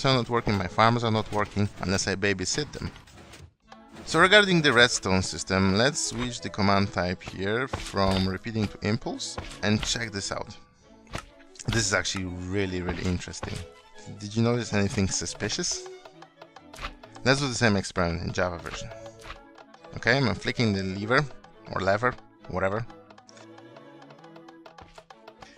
crops are not working, my farms are not working unless I babysit them. So regarding the redstone system, let's switch the command type here from repeating to impulse and check this out. This is actually really interesting. Did you notice anything suspicious? Let's do the same experiment in Java version. Okay, I'm flicking the lever or lever, whatever.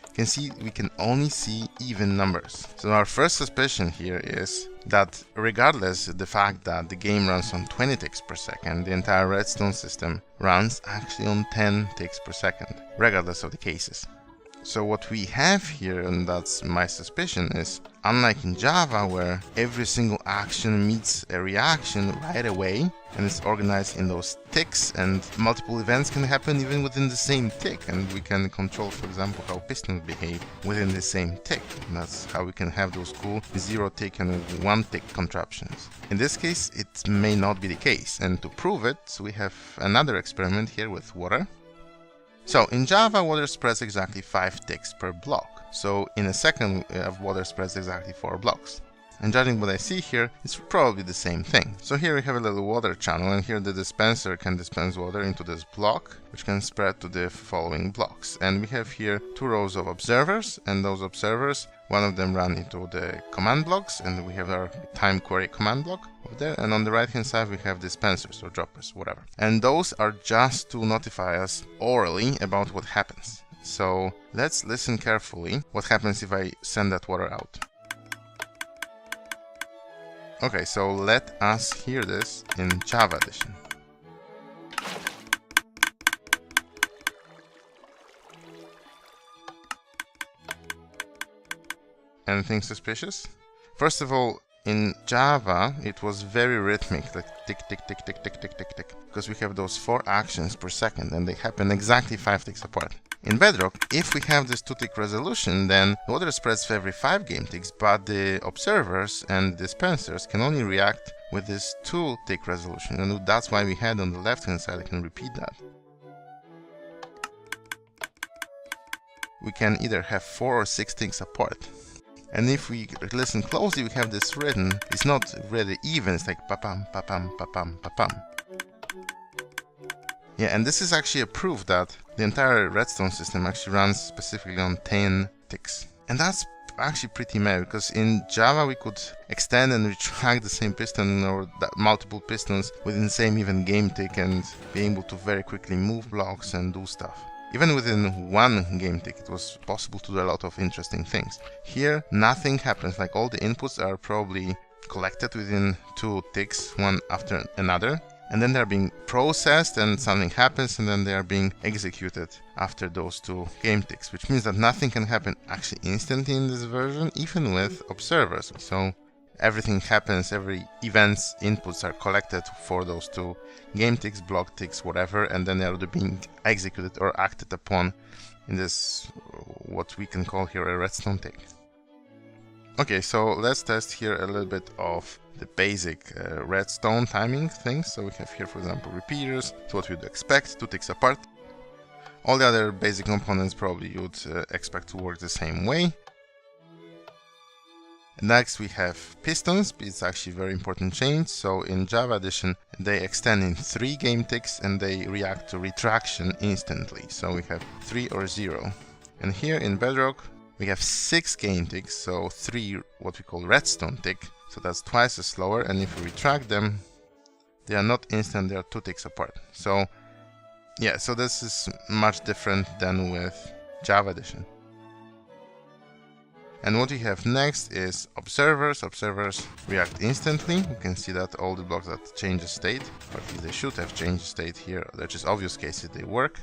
You can see we can only see even numbers. So our first suspicion here is that regardless of the fact that the game runs on 20 ticks per second, the entire redstone system runs actually on 10 ticks per second, regardless of the cases. So what we have here, and that's my suspicion, is unlike in Java where every single action meets a reaction right away and it's organized in those ticks, and multiple events can happen even within the same tick, and we can control, for example, how pistons behave within the same tick. And that's how we can have those cool 0 tick and 1 tick contraptions. In this case it may not be the case, and to prove it we have another experiment here with water. So in Java, water spreads exactly 5 ticks per block. So in a second, water spreads exactly 4 blocks. And judging what I see here, it's probably the same thing. So here we have a little water channel, and here the dispenser can dispense water into this block, which can spread to the following blocks. And we have here 2 rows of observers, and those observers, one of them run into the command blocks, and we have our time query command block over there. And on the right hand side we have dispensers or droppers, whatever. And those are just to notify us orally about what happens. So let's listen carefully what happens if I send that water out. Okay, so let us hear this in Java edition. Anything suspicious? First of all, in Java it was very rhythmic, like tick tick tick tick tick tick tick tick, because we have those 4 actions per second and they happen exactly 5 ticks apart. In Bedrock, if we have this 2-tick resolution, then the water spreads for every 5 game ticks, but the observers and dispensers can only react with this 2-tick resolution, and that's why we had on the left hand side, I can repeat that. We can either have 4 or 6 ticks apart. And if we listen closely, we have this rhythm. It's not really even, it's like pa-pam, pa-pam, pa-pam, pa-pam. Yeah, and this is actually a proof that the entire redstone system actually runs specifically on 10 ticks. And that's actually pretty mad, because in Java we could extend and retract the same piston or multiple pistons within the same even game tick and be able to very quickly move blocks and do stuff. Even within 1 game tick it was possible to do a lot of interesting things. Here nothing happens, like all the inputs are probably collected within 2 ticks, one after another. And then they're being processed and something happens, and then they are being executed after those 2 game ticks, which means that nothing can happen actually instantly in this version, even with observers. So everything happens, every event's inputs are collected for those 2 game ticks, block ticks, whatever, and then they are being executed or acted upon in this, what we can call here a redstone tick. Okay, so let's test here a little bit of the basic redstone timing things. So we have here, for example, repeaters, so what you'd expect, 2 ticks apart. All the other basic components probably you'd expect to work the same way. Next we have pistons. It's actually a very important change. So in Java edition they extend in 3 game ticks and they react to retraction instantly. So we have 3 or 0. And here in Bedrock we have 6 game ticks, so 3 what we call redstone tick. So that's twice as slower, and if we retract them, they are not instant, they are 2 ticks apart. So yeah, so this is much different than with Java edition. And what we have next is observers. Observers react instantly. You can see that all the blocks that change the state, or at least they should have changed state here, which is obvious cases they work.